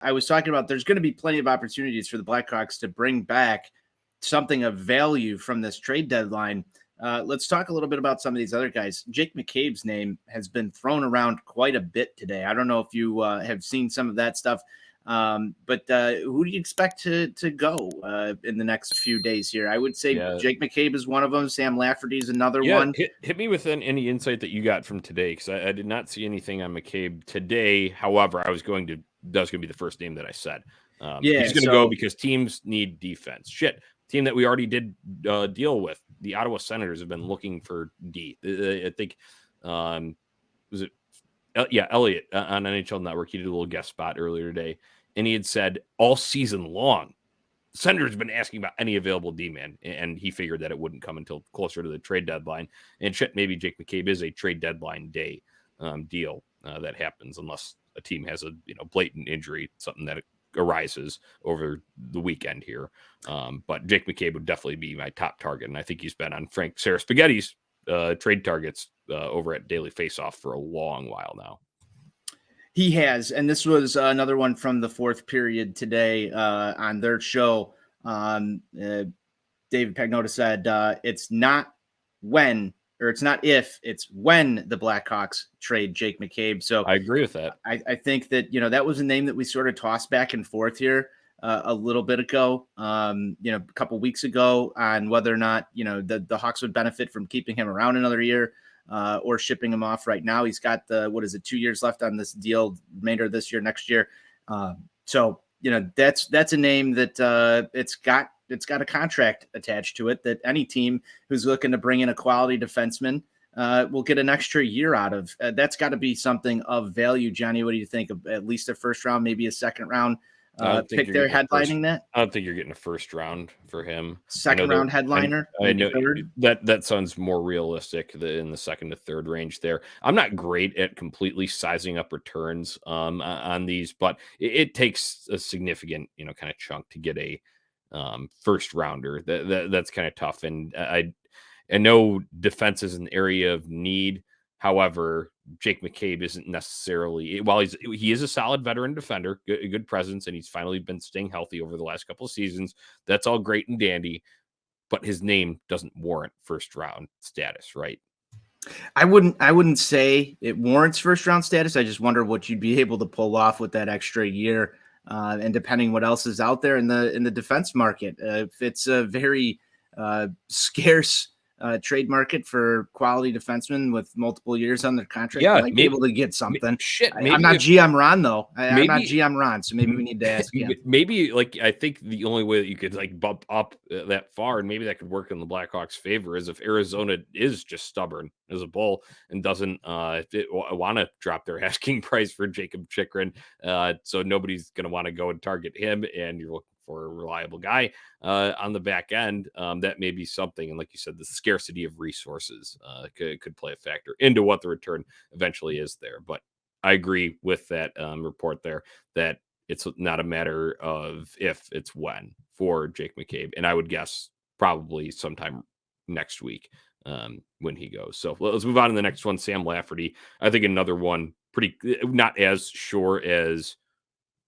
I was talking about there's going to be plenty of opportunities for the Blackhawks to bring back something of value from this trade deadline. Let's talk a little bit about some of these other guys. Jake McCabe's name has been thrown around quite a bit today. I don't know if you have seen some of that stuff, but who do you expect to go in the next few days here? I would say Jake McCabe is one of them. Sam Lafferty is another one. Hit me with any insight that you got from today, because I did not see anything on McCabe today. However, that's going to be the first name that I said. He's going to go because teams need defense. Team that we already did deal with. The Ottawa Senators have been looking for D. I think, was it? Elliot on NHL Network. He did a little guest spot earlier today, and he had said all season long, Senators have been asking about any available D-man, and he figured that it wouldn't come until closer to the trade deadline. And maybe Jake McCabe is a trade deadline day deal that happens unless a team has a blatant injury, something that arises over the weekend here. But Jake McCabe would definitely be my top target, and I think he's been on Frank Saraspaghetti's trade targets over at Daily Faceoff for a long while now. He has, and this was another one from the fourth period today on their show. David Pagnotta said it's not if, it's when the Blackhawks trade Jake McCabe. So I agree with that. I think that, that was a name that we sort of tossed back and forth here a little bit ago, a couple weeks ago, on whether or not, the Hawks would benefit from keeping him around another year or shipping him off right now. He's got 2 years left on this deal, remainder of this year, next year. So that's a name that it's got a contract attached to it that any team who's looking to bring in a quality defenseman will get an extra year out of. That's got to be something of value. Johnny, what do you think? Of at least a first round, maybe a second round pick there headlining that? I don't think you're getting a first round for him. Second round headliner? I know that sounds more realistic in the second to third range there. I'm not great at completely sizing up returns on these, but it takes a significant, kind of chunk to get a first rounder. That's kind of tough. And I know defense is an area of need. However, Jake McCabe isn't necessarily, while he is a solid veteran defender, good presence, and he's finally been staying healthy over the last couple of seasons. That's all great and dandy, but his name doesn't warrant first round status, right? I wouldn't say it warrants first round status. I just wonder what you'd be able to pull off with that extra year. And depending what else is out there in the defense market, if it's a very scarce trade market for quality defensemen with multiple years on their contract, you might be able to get something. I'm not GM Ron though. I'm not GM Ron, so maybe we need to ask him. Maybe I think the only way that you could bump up that far, and maybe that could work in the Blackhawks' favor, is if Arizona is just stubborn as a bull and doesn't want to drop their asking price for Jacob Chychrun. So nobody's going to want to go and target him, and you're looking for a reliable guy on the back end. That may be something. And like you said, the scarcity of resources could play a factor into what the return eventually is there. But I agree with that report there that it's not a matter of if, it's when for Jake McCabe. And I would guess probably sometime next week when he goes. So let's move on to the next one. Sam Lafferty. I think another one pretty not as sure as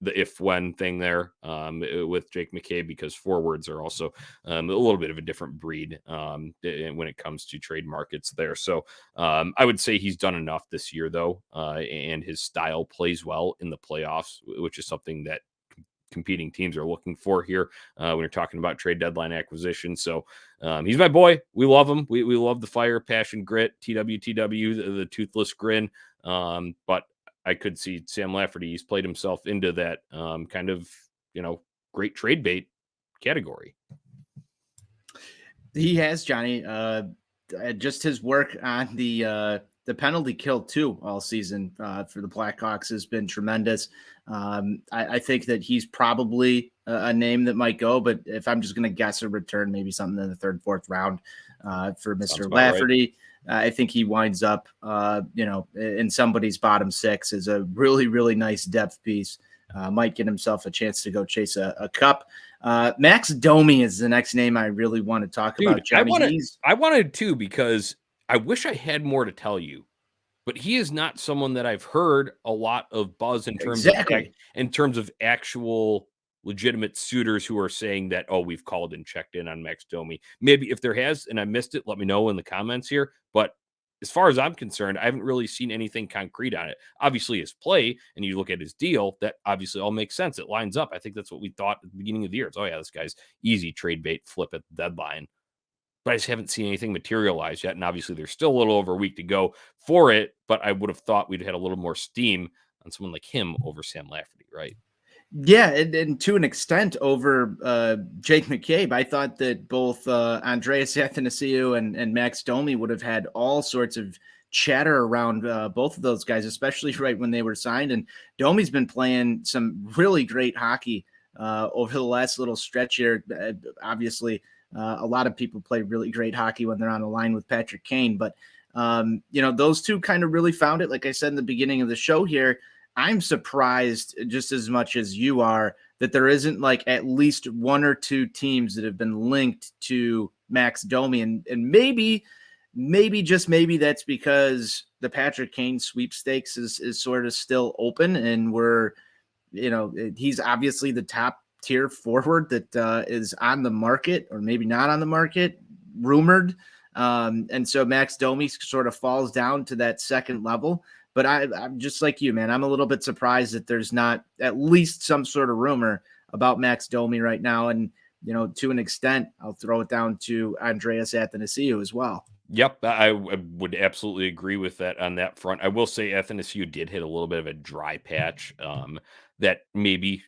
the if-when thing there with Jake McCabe, because forwards are also a little bit of a different breed when it comes to trade markets there. So I would say he's done enough this year, though, and his style plays well in the playoffs, which is something that competing teams are looking for here when you're talking about trade deadline acquisition. So he's my boy. We love him. We love the fire, passion, grit, TWTW, the toothless grin. But I could see Sam Lafferty. He's played himself into that kind of, great trade bait category. He has, Johnny. Just his work on the penalty kill too all season for the Blackhawks has been tremendous. I think that he's probably a name that might go, but if I'm just going to guess a return, maybe something in the third, fourth round for Mr. Lafferty. Right. I think he winds up, in somebody's bottom six as a really, really nice depth piece. Might get himself a chance to go chase a cup. Max Domi is the next name I really want to talk about. Johnny. I wanted to, because I wish I had more to tell you but he is not someone that I've heard a lot of buzz Exactly. in terms of actual legitimate suitors who are saying that, oh, we've called and checked in on Max Domi. Maybe if there has and I missed it, let me know in the comments here. But as far as I'm concerned, I haven't really seen anything concrete on it. Obviously, his play, and you look at his deal, that obviously all makes sense. It lines up. I think that's what we thought at the beginning of the year. It's, oh, yeah, this guy's easy trade bait flip at the deadline. But I just haven't seen anything materialize yet. And obviously, there's still a little over a week to go for it. But I would have thought we'd had a little more steam on someone like him over Sam Lafferty, right? Yeah, and to an extent over Jake McCabe. I thought that both Andreas Athanasiou and Max Domi would have had all sorts of chatter around both of those guys, especially right when they were signed. And Domi's been playing some really great hockey over the last little stretch here. Obviously, a lot of people play really great hockey when they're on a line with Patrick Kane. But, those two kind of really found it. Like I said in the beginning of the show here, I'm surprised just as much as you are that there isn't like at least one or two teams that have been linked to Max Domi. And maybe just maybe that's because the Patrick Kane sweepstakes is sort of still open and he's obviously the top tier forward that is on the market or maybe not on the market, rumored. And so Max Domi sort of falls down to that second level. But I'm just like you, man. I'm a little bit surprised that there's not at least some sort of rumor about Max Domi right now. And, to an extent, I'll throw it down to Andreas Athanasiou as well. Yep, I would absolutely agree with that on that front. I will say Athanasiou did hit a little bit of a dry patch that maybe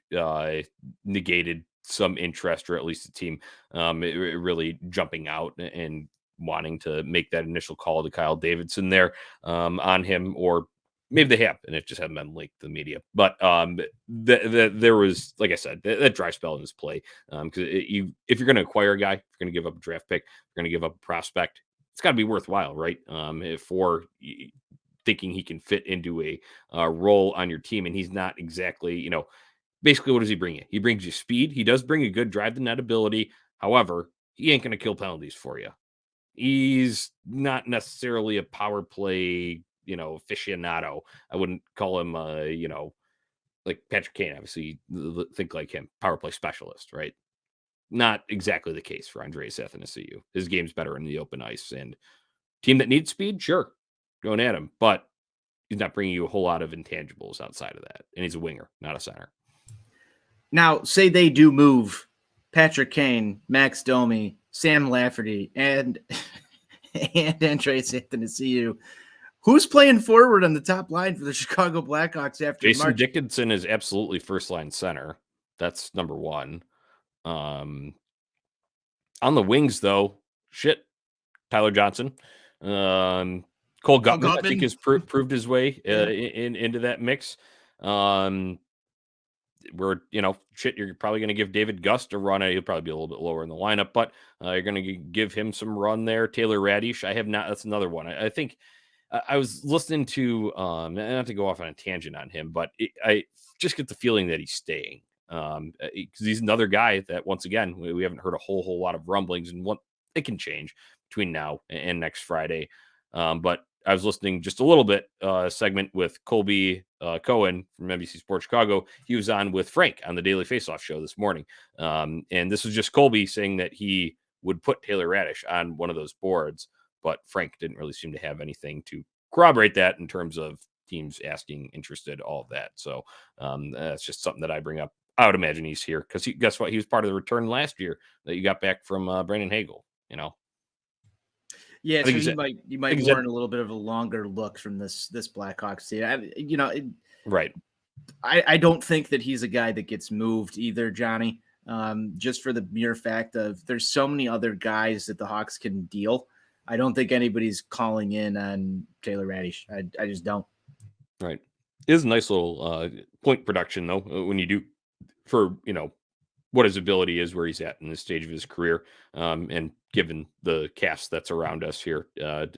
negated some interest, or at least the team really jumping out and wanting to make that initial call to Kyle Davidson there on him, or maybe they have, and it just hasn't been leaked to the media. But there was, like I said, that dry spell in his play. Because if you're going to acquire a guy, if you're going to give up a draft pick, you're going to give up a prospect, it's got to be worthwhile, right? For thinking he can fit into a role on your team, and he's not exactly, basically, what does he bring you? He brings you speed. He does bring a good drive to net ability. However, he ain't going to kill penalties for you. He's not necessarily a power play, aficionado. I wouldn't call him, like Patrick Kane, obviously, think like him, power play specialist, right? Not exactly the case for Andreas Athanasiou. His game's better in the open ice, and team that needs speed, sure, going at him, but he's not bringing you a whole lot of intangibles outside of that, and he's a winger, not a center. Now, say they do move Patrick Kane, Max Domi, Sam Lafferty, and Andreas Athanasiou. Who's playing forward on the top line for the Chicago Blackhawks after Jason March? Dickinson is absolutely first line center. That's number one. On the wings, though, Tyler Johnson, Cole Gutman, I think, has proved his way into that mix. You're probably going to give David Gust a run. He'll probably be a little bit lower in the lineup, but you're going to give him some run there. Taylor Raddish, that's another one. I think I was listening to, not to go off on a tangent on him, but I just get the feeling that he's staying. Because he's another guy that, once again, we haven't heard a whole lot of rumblings, and it can change between now and next Friday. But I was listening just a little bit segment with Colby Cohen from NBC Sports Chicago. He was on with Frank on the Daily Faceoff show this morning. And this was just Colby saying that he would put Taylor Raddish on one of those boards, but Frank didn't really seem to have anything to corroborate that in terms of teams asking, interested, all of that. So that's just something that I bring up. I would imagine he's here because guess what? He was part of the return last year that you got back from Brandon Hagel, Yeah, so you might warrant a little bit of a longer look from this Blackhawks team. Right. I don't think that he's a guy that gets moved either, Johnny. Just for the mere fact of there's so many other guys that the Hawks can deal. I don't think anybody's calling in on Taylor Raddish. I just don't. Right. It is a nice little point production, though, when you do for, what his ability is, where he's at in this stage of his career, and given the cast that's around us here,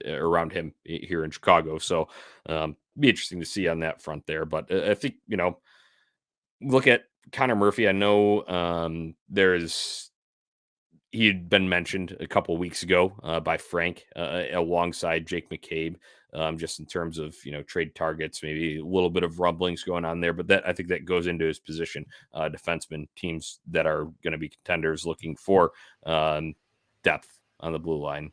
around him here in Chicago. So be interesting to see on that front there. But I think, look at Connor Murphy. I know he had been mentioned a couple of weeks ago by Frank alongside Jake McCabe just in terms of, trade targets, maybe a little bit of rumblings going on there. But I think that goes into his position. Defenseman teams that are going to be contenders looking for depth on the blue line.